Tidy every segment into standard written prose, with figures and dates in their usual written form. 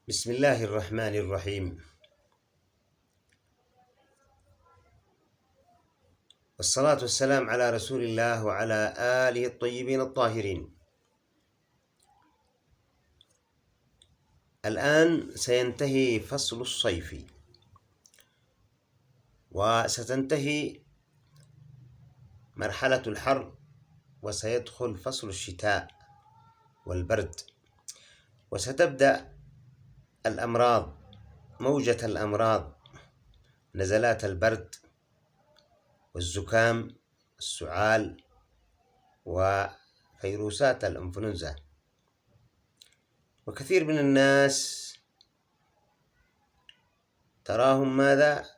بسم الله الرحمن الرحيم، والصلاة والسلام على رسول الله وعلى آله الطيبين الطاهرين. الآن سينتهي فصل الصيف، وستنتهي مرحلة الحر، وسيدخل فصل الشتاء والبرد، وستبدأ الأمراض، موجة الأمراض، نزلات البرد والزكام والسعال وفيروسات الإنفلونزا. وكثير من الناس تراهم ماذا؟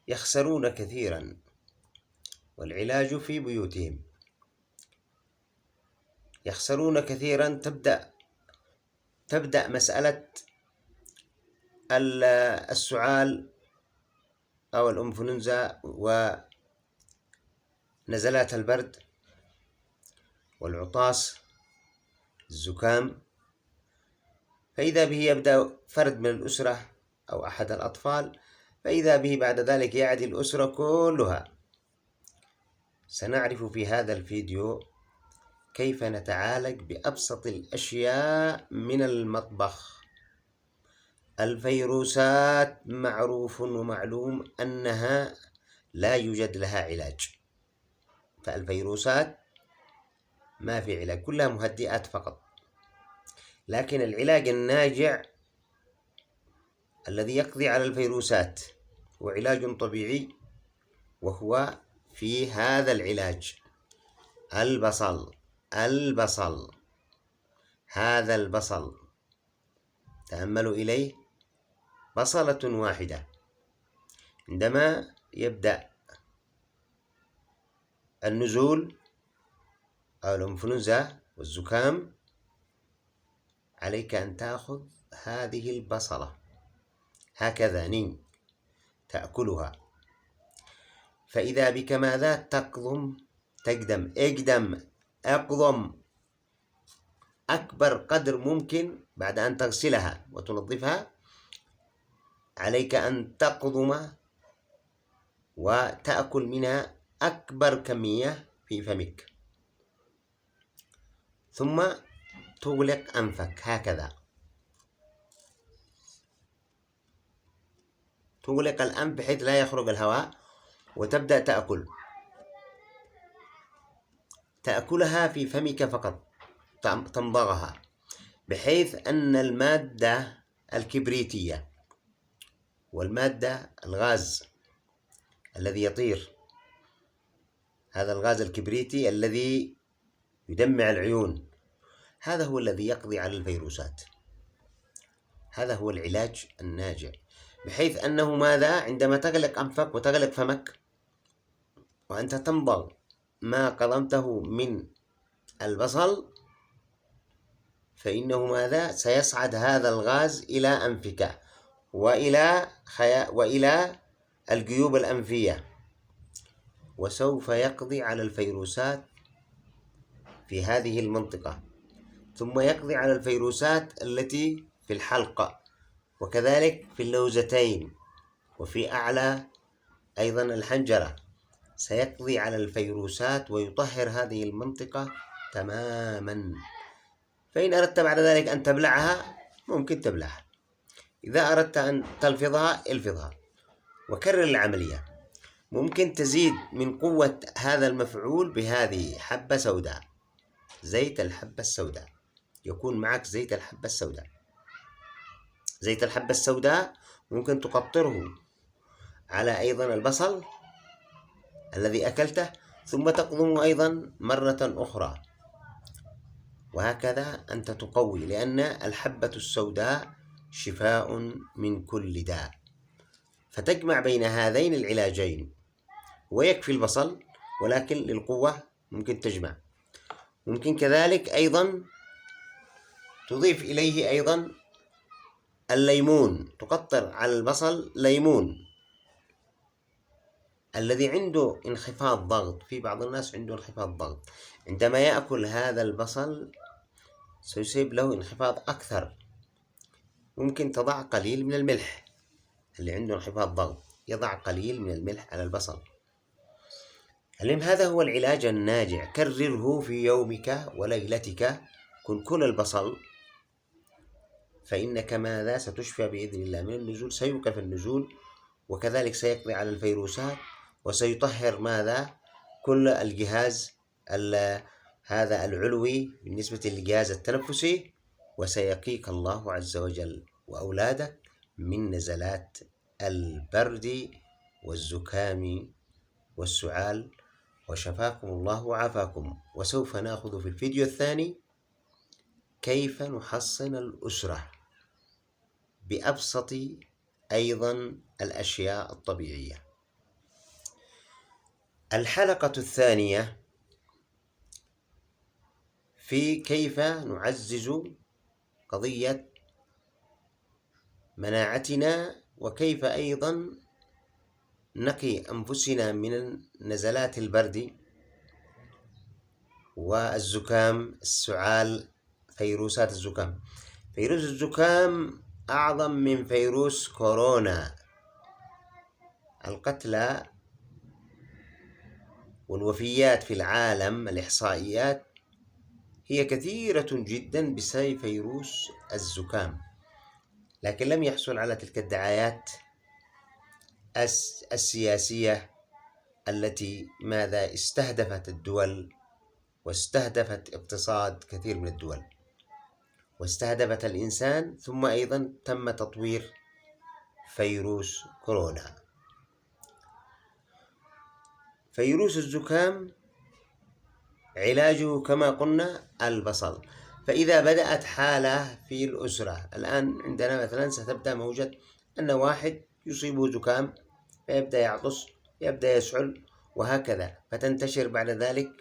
يخسرون كثيرا، والعلاج في بيوتهم. يخسرون كثيرا. تبدأ مسألة السعال أو الإنفلونزا ونزلات البرد والعطاس، الزكام، فإذا به يبدأ فرد من الأسرة أو أحد الأطفال، فإذا به بعد ذلك يعدي الأسرة كلها. سنعرف في هذا الفيديو كيف نتعالج بأبسط الأشياء من المطبخ. الفيروسات معروف ومعلوم أنها لا يوجد لها علاج، فالفيروسات ما في علاج، كلها مهدئات فقط. لكن العلاج الناجع الذي يقضي على الفيروسات هو علاج طبيعي، وهو في هذا العلاج البصل. هذا البصل تأملوا إليه، بصلة واحدة. عندما يبدأ النزول أو الإنفلونزا والزكام، عليك أن تأخذ هذه البصلة هكذا تأكلها، فإذا بك ماذا؟ اقضم أكبر قدر ممكن. بعد أن تغسلها وتنظفها، عليك أن تقضم وتأكل منها أكبر كمية في فمك، ثم تغلق أنفك هكذا، تغلق الأنف بحيث لا يخرج الهواء، وتبدأ تأكلها في فمك فقط، تمضغها، بحيث أن المادة الكبريتية والمادة الغاز الذي يطير، هذا الغاز الكبريتي الذي يدمع العيون، هذا هو الذي يقضي على الفيروسات. هذا هو العلاج الناجع، بحيث أنه ماذا؟ عندما تغلق أنفك وتغلق فمك وأنت تمضغ ما قضمته من البصل، فإنه ماذا؟ سيصعد هذا الغاز إلى أنفك وإلى الجيوب الأنفية، وسوف يقضي على الفيروسات في هذه المنطقة، ثم يقضي على الفيروسات التي في الحلق، وكذلك في اللوزتين، وفي أعلى أيضا الحنجرة. سيقضي على الفيروسات ويطهر هذه المنطقة تماما. فإن أردت بعد ذلك أن تبلعها ممكن تبلعها، إذا أردت أن تلفظها الفظها، وكرر العملية. ممكن تزيد من قوة هذا المفعول بهذه حبة سوداء، زيت الحبة السوداء، يكون معك زيت الحبة السوداء. زيت الحبة السوداء ممكن تقطره على أيضا البصل الذي أكلته، ثم تقضمه أيضا مرة أخرى، وهكذا أنت تقوي، لأن الحبة السوداء شفاء من كل داء. فتجمع بين هذين العلاجين، ويكفي البصل، ولكن للقوة ممكن تجمع. ممكن كذلك أيضا تضيف إليه أيضا الليمون، تقطر على البصل ليمون. الذي عنده انخفاض ضغط، في بعض الناس عنده انخفاض ضغط، عندما يأكل هذا البصل سيصيب له انخفاض أكثر، ممكن تضع قليل من الملح، اللي عنده انخفاض ضغط يضع قليل من الملح على البصل. المهم هذا هو العلاج الناجع، كرره في يومك وليلتك. كل البصل، فإنك ماذا ستشفى بإذن الله من النزول، سيوقف النزول، وكذلك سيقضي على الفيروسات، وسيطهر ماذا كل الجهاز هذا العلوي بالنسبة للجهاز التنفسي، وسيقيك الله عز وجل وأولادك من نزلات البرد والزكام والسعال، وشفاكم الله وعافاكم. وسوف نأخذ في الفيديو الثاني كيف نحصن الأسرة بأبسط أيضا الأشياء الطبيعية. الحلقة الثانية في كيف نعزز قضية مناعتنا، وكيف أيضا نقي أنفسنا من نزلات البرد والزكام، السعال، فيروسات الزكام. فيروس الزكام أعظم من فيروس كورونا. القتلى والوفيات في العالم، الإحصائيات هي كثيرة جدا بسبب فيروس الزكام، لكن لم يحصل على تلك الدعايات السياسية التي ماذا استهدفت الدول، واستهدفت اقتصاد كثير من الدول، واستهدفت الإنسان، ثم أيضا تم تطوير فيروس كورونا. فيروس الزكام علاجه كما قلنا البصل. فإذا بدأت حالة في الأسرة، الآن عندنا مثلا ستبدأ موجة أن واحد يصيبه زكام فيبدأ يعطس، يبدأ يسعل، وهكذا، فتنتشر بعد ذلك،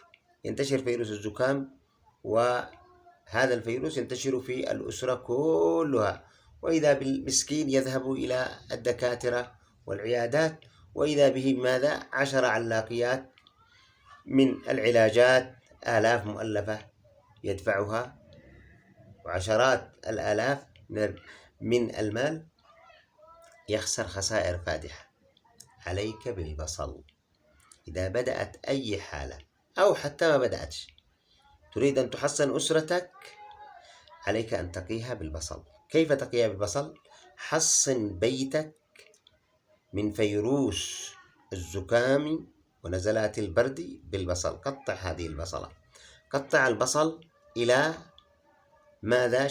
ينتشر فيروس الزكام، وهذا الفيروس ينتشر في الأسرة كلها، وإذا بالمسكين يذهب إلى الدكاترة والعيادات، وإذا به ماذا 10 علاقيات من العلاجات، آلاف مؤلفة يدفعها، وعشرات الآلاف من المال، يخسر خسائر فادحة. عليك بالبصل. إذا بدأت أي حالة أو حتى ما بدأتش تريد أن تحسن أسرتك، عليك أن تقيها بالبصل. كيف تقيها بالبصل؟ حصن بيتك من فيروس الزكام ونزلات البرد بالبصل. قطع هذه البصلة، قطع البصل إلى ماذا؟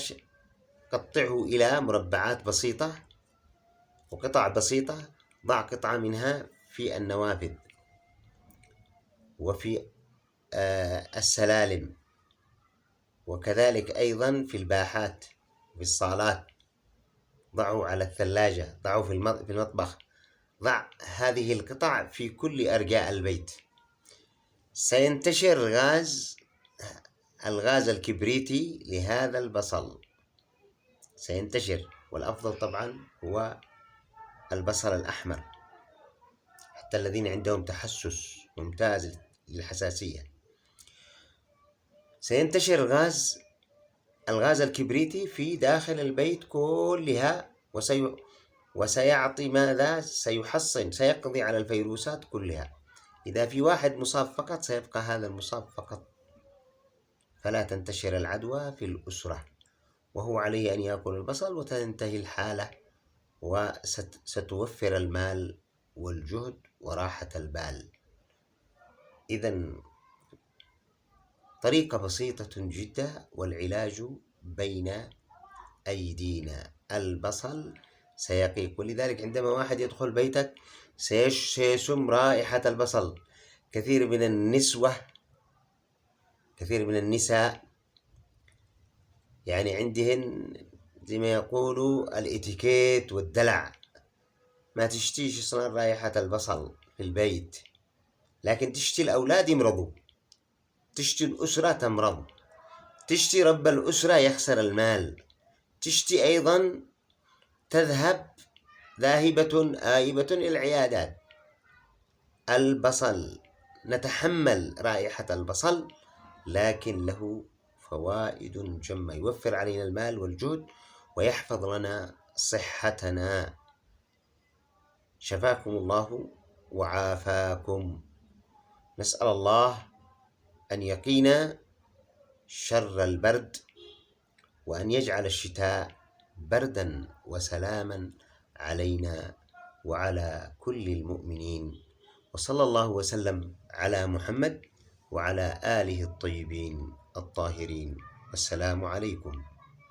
قطعه إلى مربعات بسيطة وقطع بسيطة. ضع قطعة منها في النوافذ وفي السلالم، وكذلك أيضا في الباحات، في الصالات. ضعه على الثلاجة، ضعه في المطبخ. ضع هذه القطع في كل أرجاء البيت. سينتشر الغاز الكبريتي لهذا البصل، سينتشر، والأفضل طبعا هو البصل الأحمر، حتى الذين عندهم تحسس ممتاز للحساسية. سينتشر الغاز الكبريتي في داخل البيت كلها، وسيعطي ماذا؟ سيحصن، سيقضي على الفيروسات كلها. إذا في واحد مصاب فقط سيبقى هذا المصاب فقط، فلا تنتشر العدوى في الأسرة، وهو عليه أن يأكل البصل وتنتهي الحالة، وستوفر المال والجهد وراحة البال. إذن طريقة بسيطة جدا، والعلاج بين أيدينا. البصل سيقيك، ولذلك عندما واحد يدخل بيتك سيشم رائحة البصل. كثير من النساء يعني عندهن زي ما يقولوا الاتيكيت والدلع، ما تشتيش اصلا رائحة البصل في البيت، لكن تشتي الأولاد يمرضوا، تشتي الأسرة تمرض، تشتي رب الأسرة يخسر المال، تشتي أيضا ذاهبة آيبة إلى العيادات. البصل نتحمل رائحة البصل، لكن له فوائد جمة، يوفر علينا المال والجهد، ويحفظ لنا صحتنا. شفاكم الله وعافاكم. نسأل الله أن يقينا شر البرد، وأن يجعل الشتاء بردا وسلاما علينا وعلى كل المؤمنين. وصلى الله وسلم على محمد وعلى آله الطيبين الطاهرين. والسلام عليكم.